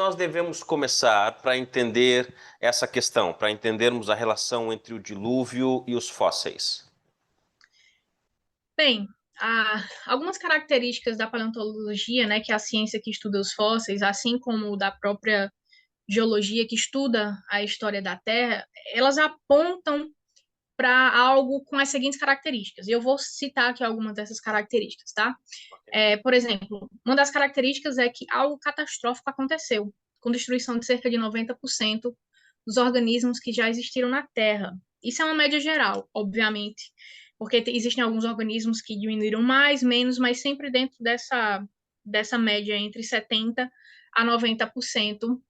nós devemos começar para entender essa questão, para entendermos a relação entre o dilúvio e os fósseis? Bem, algumas características da paleontologia, né, que é a ciência que estuda os fósseis, assim como da própria geologia que estuda a história da Terra, elas apontam para algo com as seguintes características. E eu vou citar aqui algumas dessas características, tá? Por exemplo, uma das características é que algo catastrófico aconteceu, com destruição de cerca de 90% dos organismos que já existiram na Terra. Isso é uma média geral, obviamente, porque existem alguns organismos que diminuíram mais, menos, mas sempre dentro dessa média entre 70% a 90%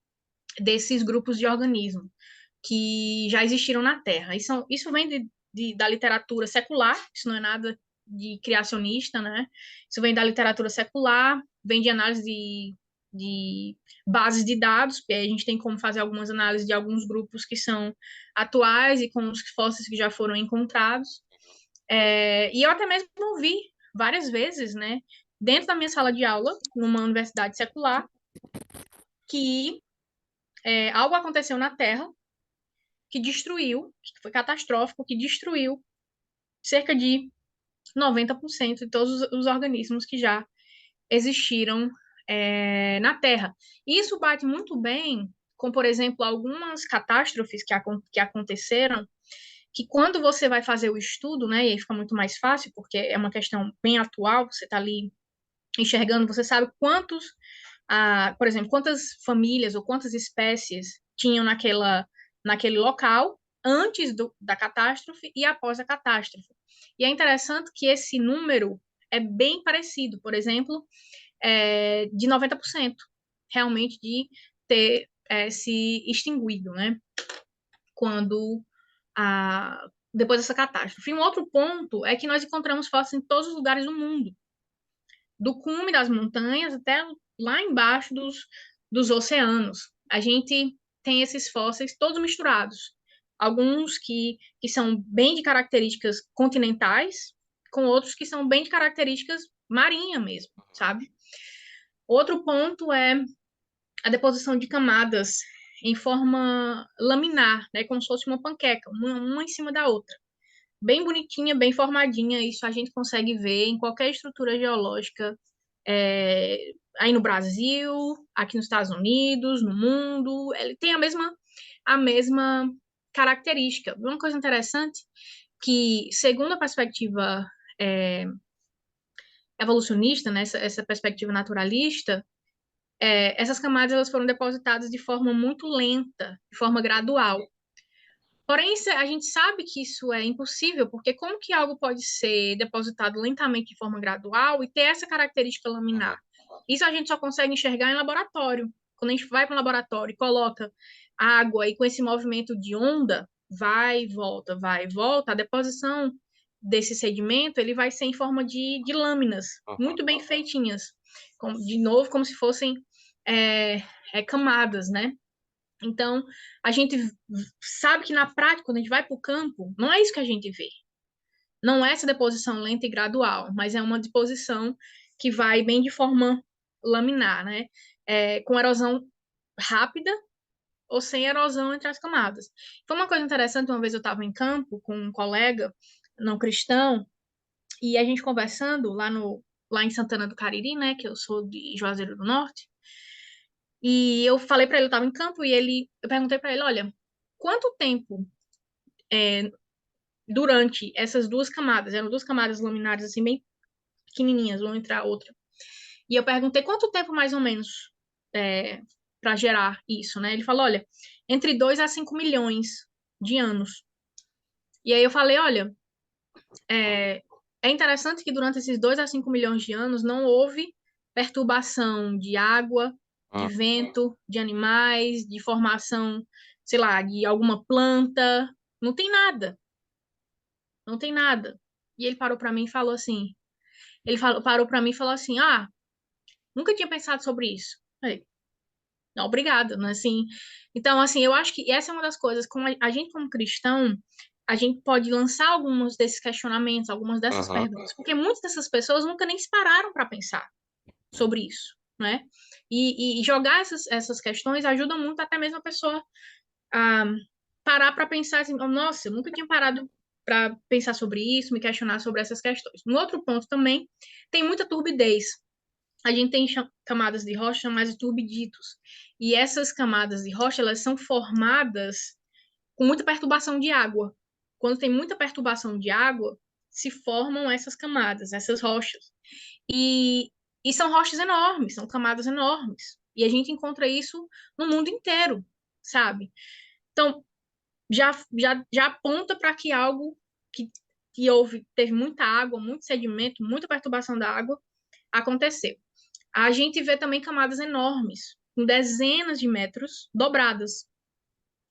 desses grupos de organismos que já existiram na Terra. Isso vem da literatura secular, isso não é nada de criacionista, né? Isso vem da literatura secular, vem de análise de bases de dados, porque a gente tem como fazer algumas análises de alguns grupos que são atuais e com os fósseis que já foram encontrados. E eu até mesmo vi várias vezes, né, dentro da minha sala de aula, numa universidade secular, que algo aconteceu na Terra que destruiu, que foi catastrófico, que destruiu cerca de 90% de todos os organismos que já existiram na Terra. E isso bate muito bem com, por exemplo, algumas catástrofes que aconteceram, que quando você vai fazer o estudo, né, e aí fica muito mais fácil, porque é uma questão bem atual, você está ali enxergando, você sabe por exemplo, quantas famílias ou quantas espécies tinham naquele local antes da catástrofe e após a catástrofe. E é interessante que esse número é bem parecido, por exemplo, de 90% realmente de ter se extinguido, né? Quando depois dessa catástrofe. E um outro ponto é que nós encontramos fósseis em todos os lugares do mundo, do cume das montanhas até lá embaixo dos oceanos. A gente tem esses fósseis todos misturados. Alguns que são bem de características continentais, com outros que são bem de características marinha mesmo, sabe? Outro ponto é a deposição de camadas em forma laminar, né, como se fosse uma panqueca, uma em cima da outra. Bem bonitinha, bem formadinha, isso a gente consegue ver em qualquer estrutura geológica, aí no Brasil, aqui nos Estados Unidos, no mundo, ele tem a mesma característica. Uma coisa interessante que, segundo a perspectiva é, evolucionista, né, essa perspectiva naturalista, essas camadas elas foram depositadas de forma muito lenta, de forma gradual. Porém, a gente sabe que isso é impossível, porque como que algo pode ser depositado lentamente de forma gradual e ter essa característica laminar? Isso a gente só consegue enxergar em laboratório. Quando a gente vai para um laboratório e coloca água e com esse movimento de onda, vai e volta, a deposição desse sedimento ele vai ser em forma de lâminas, muito bem feitinhas. De novo, como se fossem camadas, né? Então, a gente sabe que na prática, quando a gente vai para o campo, não é isso que a gente vê. Não é essa deposição lenta e gradual, mas é uma deposição que vai bem de forma laminar, né? Com erosão rápida ou sem erosão entre as camadas. Foi uma coisa interessante, uma vez eu estava em campo com um colega não cristão, e a gente conversando lá em Santana do Cariri, né, que eu sou de Juazeiro do Norte, e eu falei para ele, eu estava em campo, eu perguntei para ele, olha, quanto tempo durante essas duas camadas, eram duas camadas laminares assim, bem pequenininhas, uma entre a outra, e eu perguntei quanto tempo mais ou menos para gerar isso, né? Ele falou, olha, entre 2 a 5 milhões de anos. E aí eu falei, olha, é interessante que durante esses 2 a 5 milhões de anos não houve perturbação de água, de vento, de animais, de formação, sei lá, de alguma planta. Não tem nada. Não tem nada. E ele parou para mim e falou assim. Parou para mim e falou assim: Ah, nunca tinha pensado sobre isso. Aí, não, obrigada, né? Assim, então, assim, eu acho que essa é uma das coisas, como a gente como cristão, a gente pode lançar alguns desses questionamentos, algumas dessas perguntas, porque muitas dessas pessoas nunca nem se pararam para pensar sobre isso. né? E jogar essas questões ajuda muito até mesmo a pessoa a parar para pensar assim, oh, nossa, eu nunca tinha parado para pensar sobre isso, me questionar sobre essas questões. Um outro ponto também, tem muita turbidez. A gente tem camadas de rocha chamadas de turbiditos. E essas camadas de rocha, elas são formadas com muita perturbação de água. Quando tem muita perturbação de água, se formam essas camadas, essas rochas. E, e são rochas enormes, são camadas enormes. E a gente encontra isso no mundo inteiro, sabe? Então, já aponta para que algo que, teve muita água, muito sedimento, muita perturbação da água, aconteceu. A gente vê também camadas enormes, com dezenas de metros dobradas,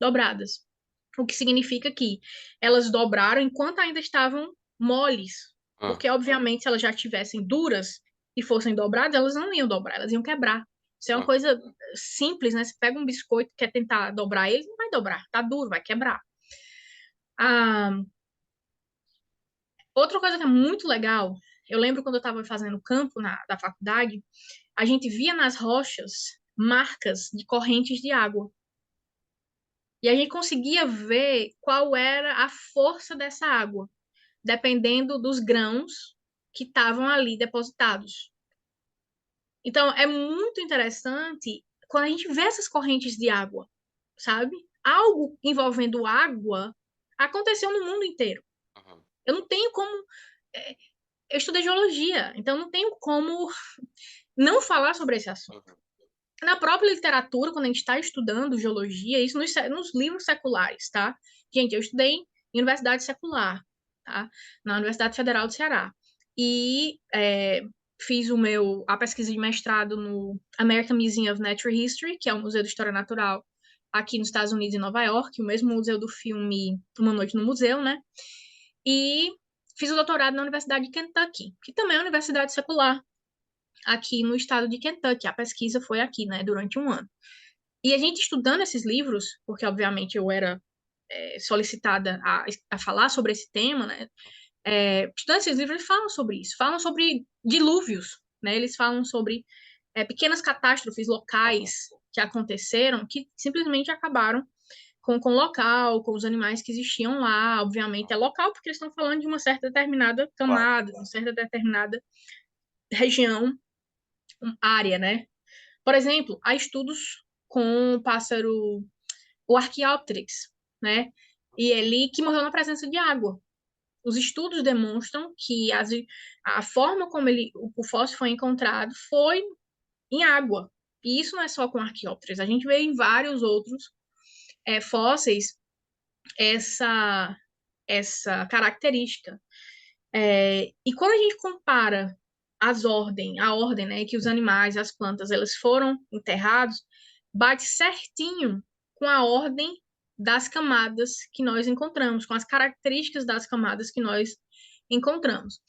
dobradas. O que significa que elas dobraram enquanto ainda estavam moles. Hum, Porque, obviamente, se elas já estivessem duras e fossem dobradas, elas não iam dobrar, elas iam quebrar. Isso é uma hum, coisa simples, né? Você pega um biscoito e quer tentar dobrar ele, não vai dobrar, tá duro, vai quebrar. Ah, outra coisa que é muito legal, eu lembro quando eu estava fazendo campo da faculdade, a gente via nas rochas marcas de correntes de água. E a gente conseguia ver qual era a força dessa água, dependendo dos grãos que estavam ali depositados. Então, é muito interessante quando a gente vê essas correntes de água, sabe? Algo envolvendo água aconteceu no mundo inteiro. uhum, Eu não tenho como. é, Eu estudei geologia, então não tenho como não falar sobre esse assunto. uhum. Na própria literatura, quando a gente está estudando geologia, isso nos livros seculares, tá? Gente, eu estudei em universidade secular, tá? Na Universidade Federal do Ceará. E fiz a pesquisa de mestrado no American Museum of Natural History, que é o Museu de História Natural aqui nos Estados Unidos, em Nova York, o mesmo museu do filme Uma Noite no Museu, né? E fiz o doutorado na Universidade de Kentucky, que também é uma universidade secular, aqui no estado de Kentucky. A pesquisa foi aqui, né, durante um ano. E a gente estudando esses livros, porque obviamente eu era solicitada a falar sobre esse tema, né? Estudando esses livros, eles falam sobre isso, falam sobre dilúvios, né? Eles falam sobre pequenas catástrofes Uhum. locais que aconteceram, que simplesmente acabaram com o local, com os animais que existiam lá. Obviamente é local, porque eles estão falando de uma certa determinada Claro. camada, de uma certa determinada região, área, né? Por exemplo, há estudos com o pássaro, o Archaeopteryx, né? E ele que morreu na presença de água. Os estudos demonstram que a forma como o fóssil foi encontrado foi em água. E isso não é só com Archaeopteryx. A gente vê em vários outros fósseis essa, essa característica. E quando a gente compara a ordem, né, que os animais, as plantas, elas foram enterrados, bate certinho com a ordem das camadas que nós encontramos, com as características das camadas que nós encontramos.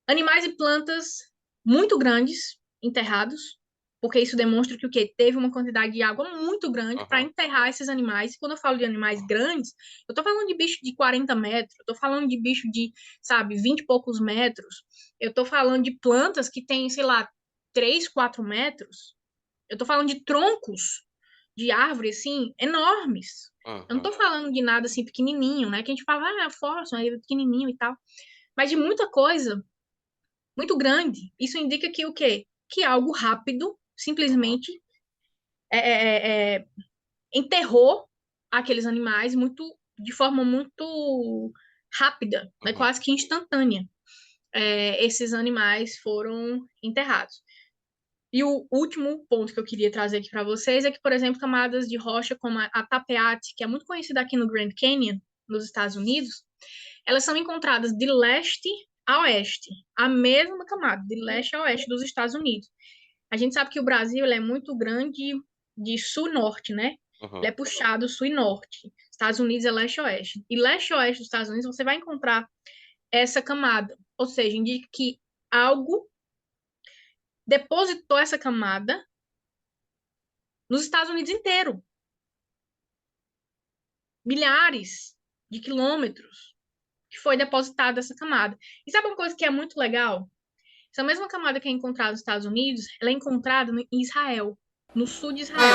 Animais e plantas muito grandes enterrados, porque isso demonstra que o que teve uma quantidade de água muito grande para Uhum. enterrar esses animais. E quando eu falo de animais grandes, eu estou falando de bicho de 40 metros, eu estou falando de bicho de, sabe, 20 e poucos metros, eu estou falando de plantas que têm, sei lá, 3, 4 metros, eu estou falando de troncos de árvore, assim, enormes. Eu não Uhum. estou falando de nada assim pequenininho, né? Que a gente fala, ah, é fóssil, é pequenininho e tal. Mas de muita coisa muito grande. Isso indica que o quê? Que algo rápido Uhum. simplesmente é, é, é, é, enterrou aqueles animais de forma muito rápida, né? Uhum. Quase que instantânea. Esses animais foram enterrados. E o último ponto que eu queria trazer aqui para vocês é que, por exemplo, camadas de rocha como a Tapeate, que é muito conhecida aqui no Grand Canyon, nos Estados Unidos, elas são encontradas de leste a oeste, a mesma camada, de leste a oeste dos Estados Unidos. A gente sabe que o Brasil ele é muito grande de sul e norte, né? Ele Uhum. é puxado sul e norte. Estados Unidos é leste e oeste. E leste e oeste dos Estados Unidos você vai encontrar essa camada. Ou seja, indica que algo depositou essa camada nos Estados Unidos inteiro. Milhares de quilômetros que foi depositada essa camada. E sabe uma coisa que é muito legal? Essa mesma camada que é encontrada nos Estados Unidos, ela é encontrada em Israel, no sul de Israel.